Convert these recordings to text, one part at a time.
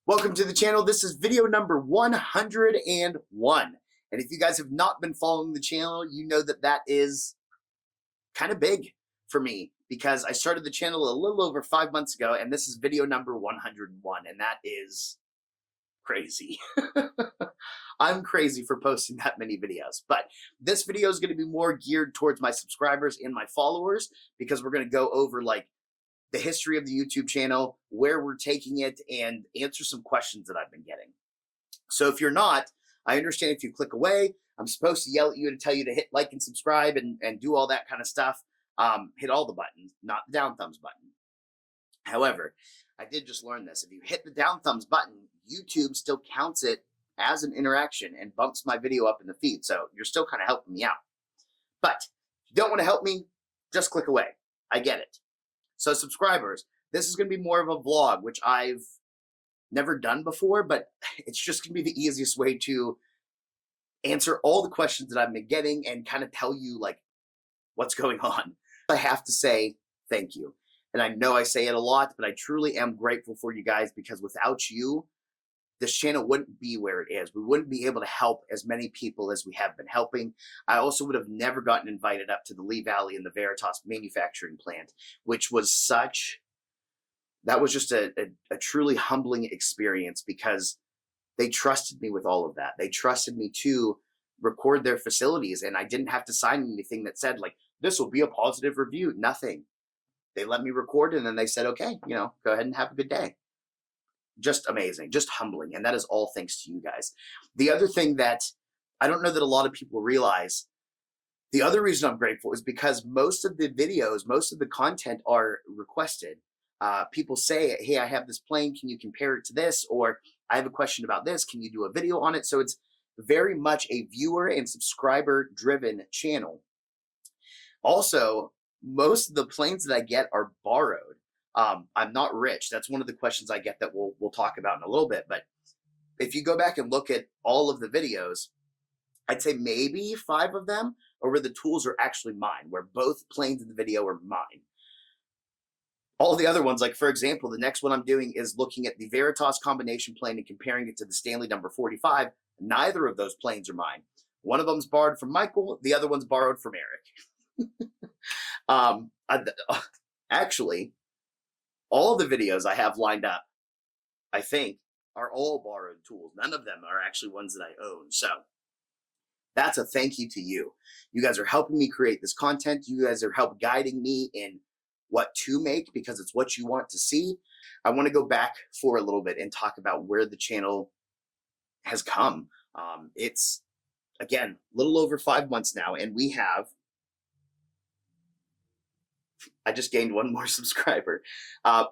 Welcome to the channel. This is video number 101. And if you guys have not been following the channel, you know that that is kind of big for me because I started the channel a little over 5 months ago, and this is video number 101, and that is crazy. I'm crazy for posting that many videos, but this video is going to be more geared towards my subscribers and my followers because we're going to go over like the history of the YouTube channel, where we're taking it, and answer some questions that I've been getting. So if you're not, I understand if you click away. I'm supposed to yell at you to tell you to hit like and subscribe and do all that kind of stuff. Hit all the buttons, not the down thumbs button. However, I did just learn this. If you hit the down thumbs button, YouTube still counts it as an interaction and bumps my video up in the feed. So you're still kind of helping me out. But if you don't want to help me, just click away. I get it. So subscribers, this is going to be more of a vlog, which I've never done before, but it's just going to be the easiest way to answer all the questions that I've been getting and kind of tell you like what's going on. I have to say thank you. And I know I say it a lot, but I truly am grateful for you guys because without you, this channel wouldn't be where it is. We wouldn't be able to help as many people as we have been helping. I also would have never gotten invited up to the Lee Valley and the Veritas manufacturing plant, which was that was just a truly humbling experience because they trusted me with all of that. They trusted me to record their facilities, and I didn't have to sign anything that said like, this will be a positive review. Nothing. They let me record, and then they said, okay, go ahead and have a good day. Just amazing, just humbling. And that is all thanks to you guys. The other thing that I don't know that a lot of people realize, the other reason I'm grateful is because most of the videos, most of the content are requested. People say, hey, I have this plane. Can you compare it to this? Or I have a question about this. Can you do a video on it? So it's very much a viewer and subscriber driven channel. Also, most of the planes that I get are borrowed. I'm not rich. That's one of the questions I get that we'll talk about in a little bit. But if you go back and look at all of the videos, I'd say maybe 5 of them are where the tools are actually mine, where both planes in the video are mine. All the other ones, like for example, the next one I'm doing is looking at the Veritas combination plane and comparing it to the Stanley number 45. Neither of those planes are mine. One of them's borrowed from Michael. The other one's borrowed from Eric. Actually, all the videos I have lined up, I think, are all borrowed tools. None of them are actually ones that I own. So that's a thank you to you. You guys are helping me create this content. You guys are help guiding me in what to make because it's what you want to see. I want to go back for a little bit and talk about where the channel has come. It's, again, a little over 5 months now, and we have I just gained one more subscriber.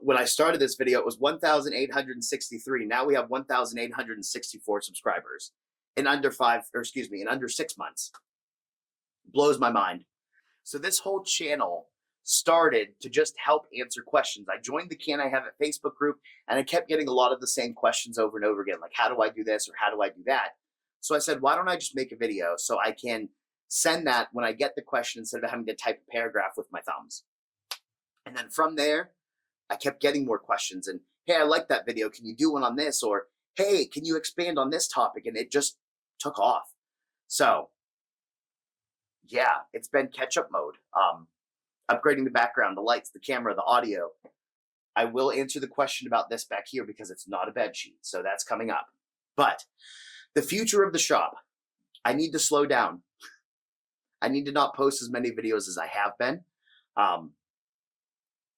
When I started this video, it was 1,863. Now we have 1,864 subscribers in under 6 months. Blows my mind. So this whole channel started to just help answer questions. I joined the Can I Have It Facebook group, and I kept getting a lot of the same questions over and over again, like how do I do this or how do I do that? So I said, why don't I just make a video so I can send that when I get the question instead of having to type a paragraph with my thumbs. And then from there, I kept getting more questions and, hey, I like that video. Can you do one on this? Or, hey, can you expand on this topic? And it just took off. So yeah, it's been catch-up mode. Upgrading the background, the lights, the camera, the audio. I will answer the question about this back here because it's not a bed sheet. So that's coming up. But the future of the shop, I need to slow down. I need to not post as many videos as I have been.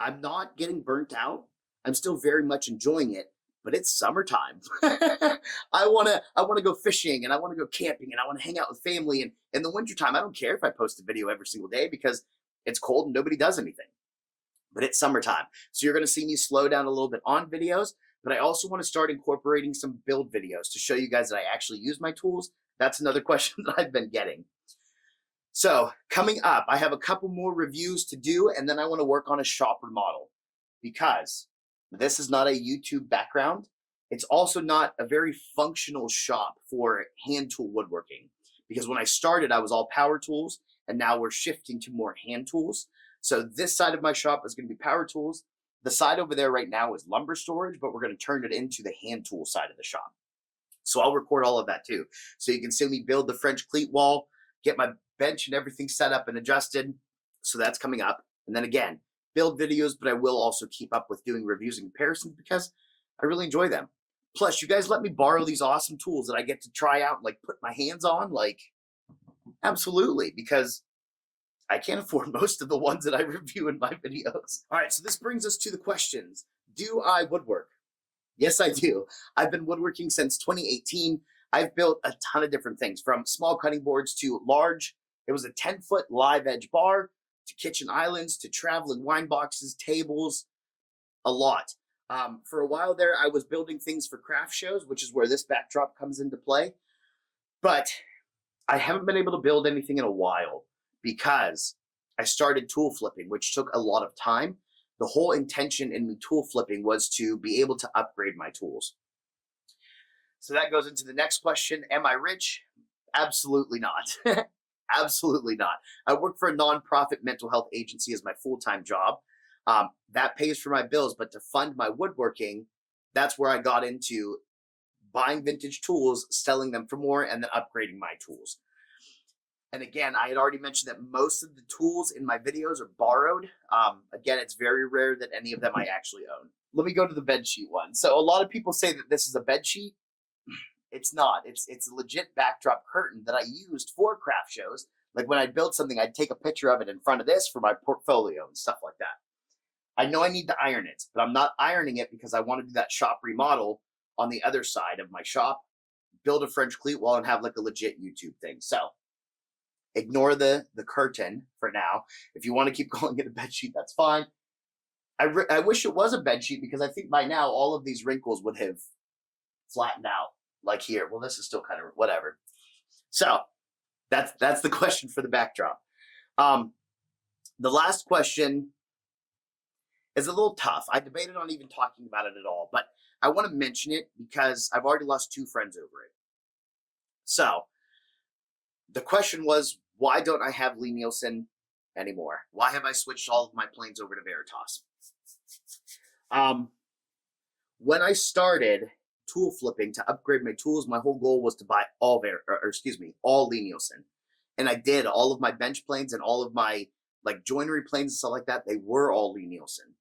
I'm not getting burnt out. I'm still very much enjoying it, but it's summertime. I wanna go fishing and I wanna go camping and I wanna hang out with family. And in the wintertime, I don't care if I post a video every single day because it's cold and nobody does anything. But it's summertime. So you're gonna see me slow down a little bit on videos, but I also wanna start incorporating some build videos to show you guys that I actually use my tools. That's another question that I've been getting. So coming up, I have a couple more reviews to do, and then I want to work on a shop remodel because this is not a YouTube background. It's also not a very functional shop for hand tool woodworking because when I started, I was all power tools, and now we're shifting to more hand tools. So this side of my shop is going to be power tools. The side over there right now is lumber storage, but we're going to turn it into the hand tool side of the shop. So I'll record all of that too. So you can see me build the French cleat wall, get my bench and everything set up and adjusted. So that's coming up. And then again, build videos, but I will also keep up with doing reviews and comparisons because I really enjoy them. Plus, you guys let me borrow these awesome tools that I get to try out, like put my hands on, like absolutely, because I can't afford most of the ones that I review in my videos. All right, so this brings us to the questions. Do I woodwork? Yes, I do. I've been woodworking since 2018. I've built a ton of different things, from small cutting boards to large. It was a 10-foot live edge bar, to kitchen islands, to traveling wine boxes, tables, a lot. For a while there, I was building things for craft shows, which is where this backdrop comes into play. But I haven't been able to build anything in a while because I started tool flipping, which took a lot of time. The whole intention in me tool flipping was to be able to upgrade my tools. So that goes into the next question. Am I rich? Absolutely not. Absolutely not. I work for a nonprofit mental health agency as my full-time job. That pays for my bills, but to fund my woodworking, that's where I got into buying vintage tools, selling them for more, and then upgrading my tools. And again, I had already mentioned that most of the tools in my videos are borrowed. Again, it's very rare that any of them I actually own. Let me go to the bed sheet one. So a lot of people say that this is a bed sheet. It's not. It's a legit backdrop curtain that I used for craft shows. Like when I'd build something, I'd take a picture of it in front of this for my portfolio and stuff like that. I know I need to iron it, but I'm not ironing it because I want to do that shop remodel on the other side of my shop, build a French cleat wall, and have like a legit YouTube thing. So ignore the curtain for now. If you want to keep calling it a bed sheet, that's fine. I wish it was a bed sheet because I think by now all of these wrinkles would have flattened out. Like here. Well, this is still kind of whatever. So that's the question for the backdrop. The last question is a little tough. I debated on even talking about it at all, but I want to mention it because I've already lost 2 friends over it. So the question was, why don't I have Lie-Nielsen anymore? Why have I switched all of my planes over to Veritas? When I started tool flipping to upgrade my tools, my whole goal was to buy all Lie-Nielsen. And I did. All of my bench planes and all of my like joinery planes and stuff like that, they were all Lie-Nielsen.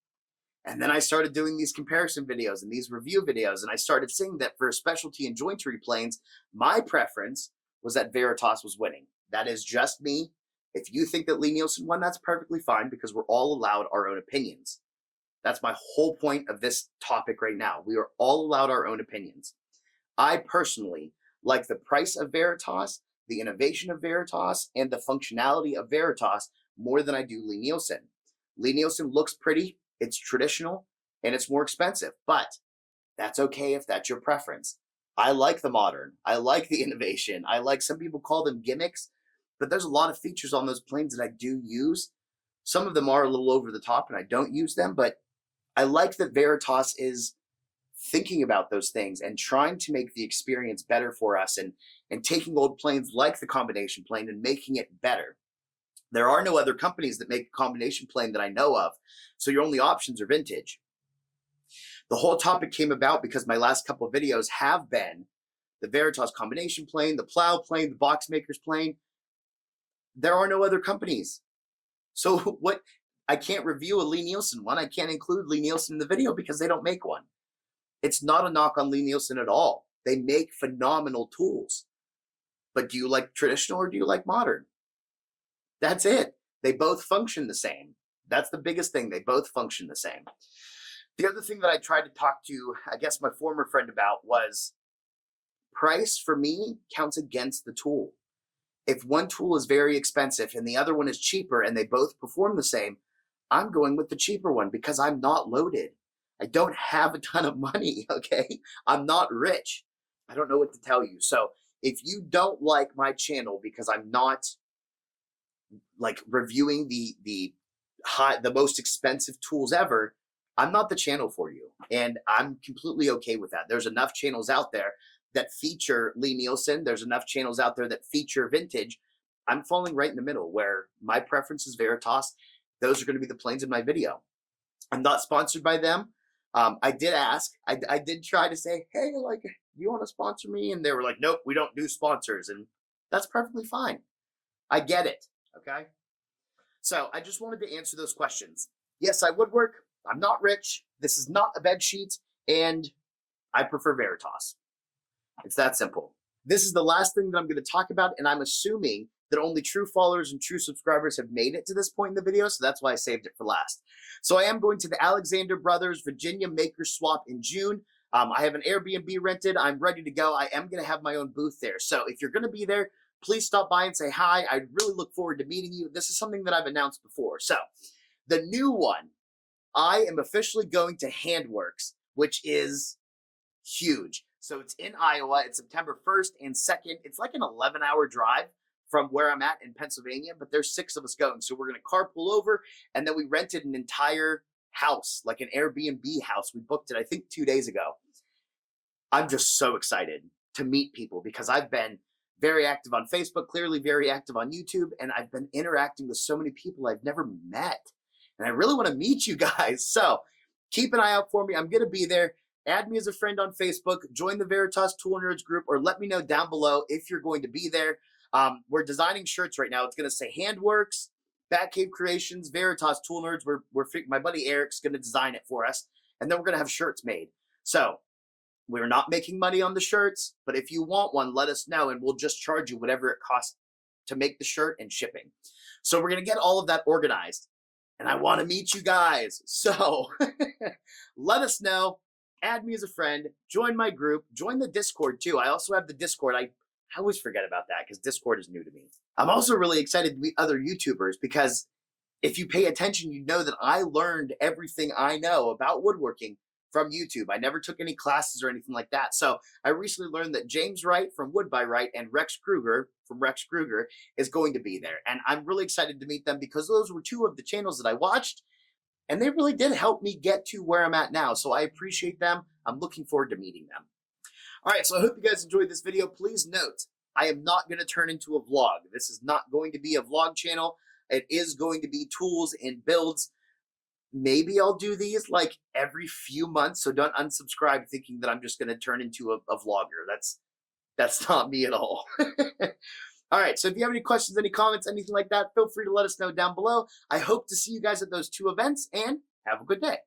And then I started doing these comparison videos and these review videos, and I started seeing that for specialty and jointery planes, my preference was that Veritas was winning. That is just me. If you think that Lie-Nielsen won, that's perfectly fine because we're all allowed our own opinions. That's my whole point of this topic right now. We are all allowed our own opinions. I personally like the price of Veritas, the innovation of Veritas, and the functionality of Veritas more than I do Lie-Nielsen. Lie-Nielsen looks pretty, it's traditional, and it's more expensive, but that's okay if that's your preference. I like the modern. I like the innovation. I like, some people call them gimmicks, but there's a lot of features on those planes that I do use. Some of them are a little over the top and I don't use them, but I like that Veritas is thinking about those things and trying to make the experience better for us and taking old planes like the combination plane and making it better. There are no other companies that make a combination plane that I know of, so your only options are vintage. The whole topic came about because my last couple of videos have been the Veritas combination plane, the plow plane, the box makers plane. There are no other companies. So what? I can't review a Lie-Nielsen one. I can't include Lie-Nielsen in the video because they don't make one. It's not a knock on Lie-Nielsen at all. They make phenomenal tools. But do you like traditional or do you like modern? That's it. They both function the same. That's the biggest thing. They both function the same. The other thing that I tried to talk to, I guess, my former friend about was price for me counts against the tool. If one tool is very expensive and the other one is cheaper and they both perform the same, I'm going with the cheaper one because I'm not loaded. I don't have a ton of money, okay? I'm not rich. I don't know what to tell you. So if you don't like my channel because I'm not like reviewing the most expensive tools ever, I'm not the channel for you. And I'm completely okay with that. There's enough channels out there that feature Lie-Nielsen. There's enough channels out there that feature vintage. I'm falling right in the middle where my preference is Veritas. Those are going to be the planes in my video. I'm not sponsored by them. I did ask. I did try to say, hey, like, do you want to sponsor me? And they were like, nope, we don't do sponsors. And that's perfectly fine. I get it. Okay. So I just wanted to answer those questions. Yes, I woodwork. I'm not rich. This is not a bed sheet. And I prefer Veritas. It's that simple. This is the last thing that I'm going to talk about. And I'm assuming that only true followers and true subscribers have made it to this point in the video. So that's why I saved it for last. So I am going to the Alexander Brothers Virginia Maker Swap in June. I have an Airbnb rented. I'm ready to go. I am going to have my own booth there. So if you're going to be there, please stop by and say hi. I'd really look forward to meeting you. This is something that I've announced before. So the new one, I am officially going to Handworks, which is huge. So it's in Iowa. It's September 1st and 2nd. It's like an 11-hour drive from where I'm at in Pennsylvania, but there's 6 of us going. So we're going to carpool over, and then we rented an entire house, like an Airbnb house. We booked it, I think, 2 days ago. I'm just so excited to meet people because I've been very active on Facebook, clearly very active on YouTube, and I've been interacting with so many people I've never met. And I really want to meet you guys. So keep an eye out for me. I'm going to be there. Add me as a friend on Facebook, join the Veritas Tool Nerds group, or let me know down below if you're going to be there. We're designing shirts right now. It's going to say Handworks, Batcave Creations, Veritas Tool Nerds. My buddy Eric's going to design it for us, and then we're going to have shirts made. So we're not making money on the shirts, but if you want one, let us know, and we'll just charge you whatever it costs to make the shirt and shipping. So we're going to get all of that organized, and I want to meet you guys. So let us know. Add me as a friend, join my group, join the Discord too. I also have the Discord. I always forget about that because Discord is new to me. I'm also really excited to meet other YouTubers because if you pay attention, you know that I learned everything I know about woodworking from YouTube. I never took any classes or anything like that. So I recently learned that James Wright from Wood by Wright and Rex Kruger from Rex Kruger is going to be there. And I'm really excited to meet them because those were 2 of the channels that I watched. And they really did help me get to where I'm at now. So I appreciate them. I'm looking forward to meeting them. All right, so I hope you guys enjoyed this video. Please note, I am not going to turn into a vlog. This is not going to be a vlog channel. It is going to be tools and builds. Maybe I'll do these like every few months. So don't unsubscribe thinking that I'm just going to turn into a vlogger. That's not me at all. All right, so if you have any questions, any comments, anything like that, feel free to let us know down below. I hope to see you guys at those 2 events, and have a good day.